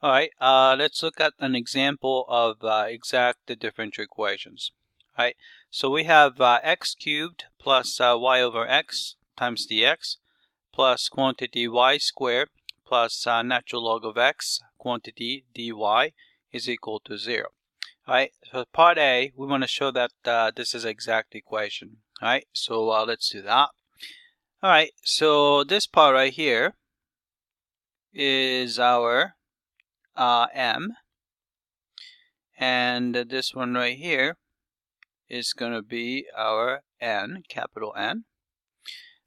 Alright, let's look at an example of exact differential equations. Alright, so we have x cubed plus y over x times dx plus quantity y squared plus natural log of x quantity dy is equal to 0. Alright, so part A, we want to show that this is an exact equation. Alright, so let's do that. Alright, so this part right here is our m, and this one right here is going to be our n, capital N.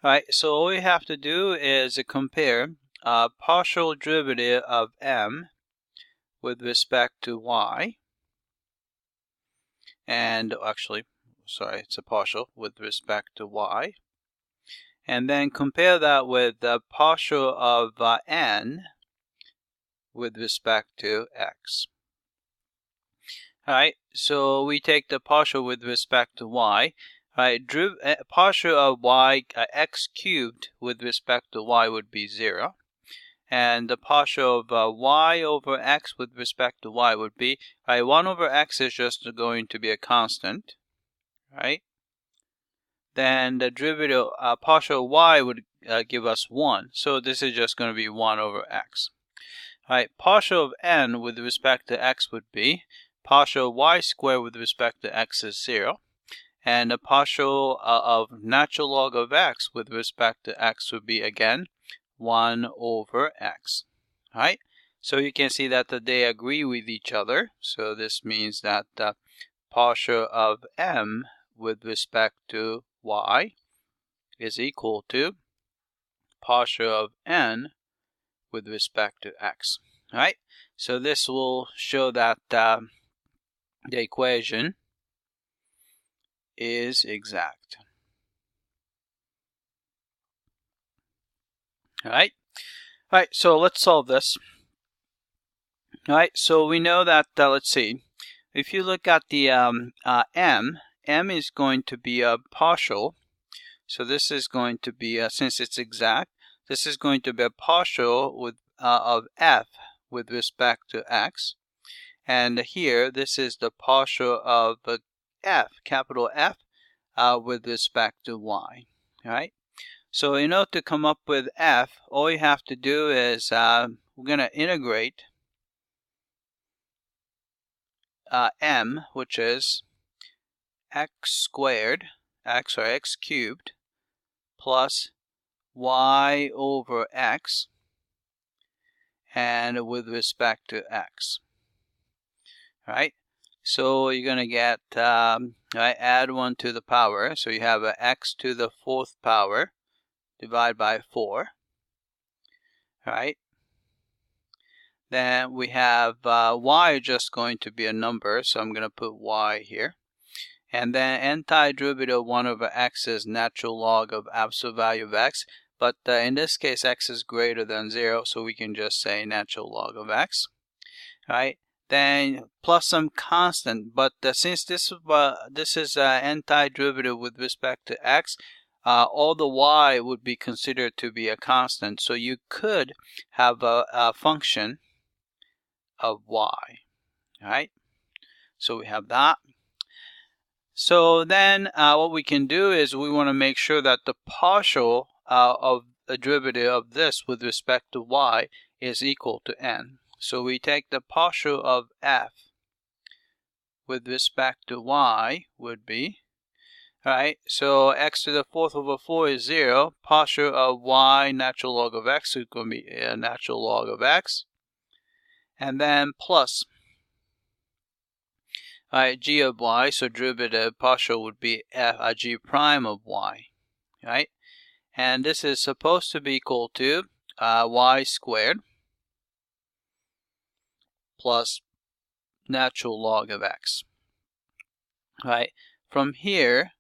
Alright, so all we have to do is compare partial derivative of m with respect to y, and actually, sorry, it's a partial with respect to y, and then compare that with the partial of n with respect to x. Alright, so we take the partial with respect to y. Alright, partial of y, x cubed with respect to y would be 0. And the partial of y over x with respect to y would be, 1 over x is just going to be a constant, right? Then the derivative, partial of y would give us 1. So this is just going to be 1 over x. Alright, partial of n with respect to x would be partial of y squared with respect to x is 0. And the partial of natural log of x with respect to x would be, again, 1 over x. Alright, so you can see that they agree with each other. So this means that partial of m with respect to y is equal to partial of n with respect to x. Alright, so this will show that the equation is exact. Alright, so let's solve this. Alright, so we know that, let's see, if you look at the m is going to be a partial. So this is going to be, since it's exact, this is going to be a partial with of f with respect to x. And here, this is the partial of f, capital F, with respect to y. Alright, so in order to come up with f, all you have to do is we're going to integrate m, which is x squared, x cubed, plus y over x, and with respect to x. Right? So you're going to get, add 1 to the power. So you have x to the 4th power, divide by 4. Right? Then we have y just going to be a number, so I'm going to put y here. And then antiderivative of 1 over x is natural log of absolute value of x. But in this case, x is greater than 0, so we can just say natural log of x. Right? Then plus some constant. But since this is antiderivative with respect to x, all the y would be considered to be a constant. So you could have a function of y. Right? So we have that. So then what we can do is we want to make sure that the partial of the derivative of this with respect to y is equal to n. So we take the partial of f with respect to y would be, right, so x to the 4th over 4 is 0. Partial of y natural log of x is going to be a natural log of x. And then plus, g of y, so derivative partial would be g prime of y, right? And this is supposed to be equal to y squared plus natural log of x, right? From here,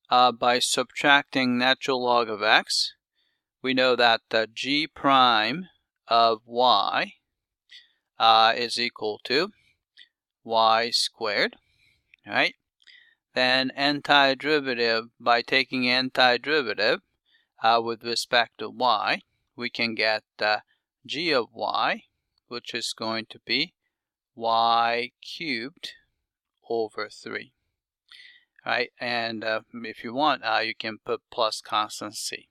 by subtracting natural log of x, we know that g prime of y is equal to y squared, right? Then antiderivative, by taking antiderivative with respect to y, we can get g of y which is going to be y cubed over 3. Right, and if you want, you can put plus constant c.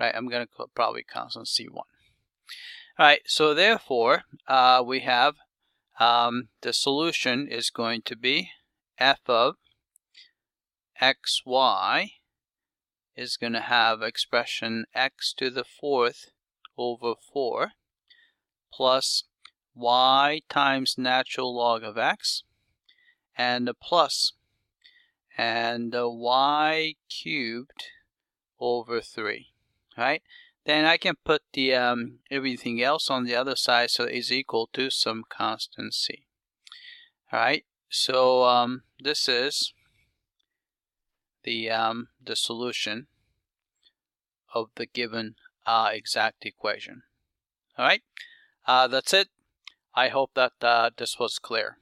Right, I'm going to probably constant c1. All right, so therefore, we have the solution is going to be f of xy is going to have expression x to the 4th over 4 plus y times natural log of x and a plus and y cubed over 3, right? Then I can put the everything else on the other side, so it is equal to some constant c. All right, so this is the solution of the given exact equation. All right, that's it. I hope that this was clear.